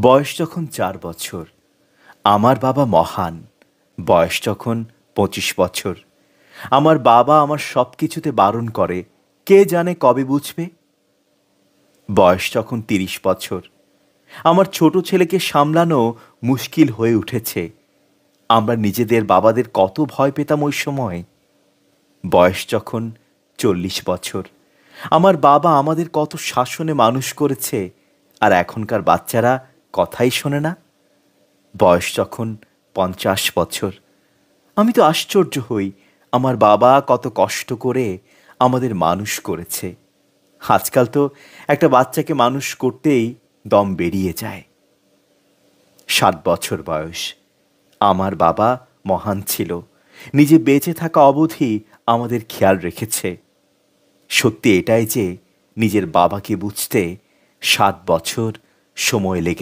বয়স যখন ৪ বছর, আমার বাবা মহান। বয়স যখন ২৫ বছর, আমার বাবা আমার সবকিছুতে বারণ করে, কে জানে কবে বুঝবে। বয়স যখন ৩০ বছর, আমার ছোট ছেলেকে সামলানো মুশকিল হয়ে উঠেছে। আমরা নিজেদের বাবাদের কত ভয় পেতাম ওই সময়। বয়স যখন ৪০ বছর, আমার বাবা আমাদের কত শাসনে মানুষ করেছে, আর এখনকার বাচ্চারা কথাই শোনে না। বয়স যখন ৫০ বছর, আমি তো আশ্চর্য হই, আমার বাবা কত কষ্ট করে আমাদের মানুষ করেছে। আজকাল তো একটা বাচ্চাকে মানুষ করতেই দম বেরিয়ে যায়। ৭ বছর বয়স, আমার বাবা মহান ছিল, নিজে বেঁচে থাকা অবধি আমাদের খেয়াল রেখেছে। সত্যি এটাই যে নিজের বাবাকে বুঝতে ৭ বছর সময় লেগে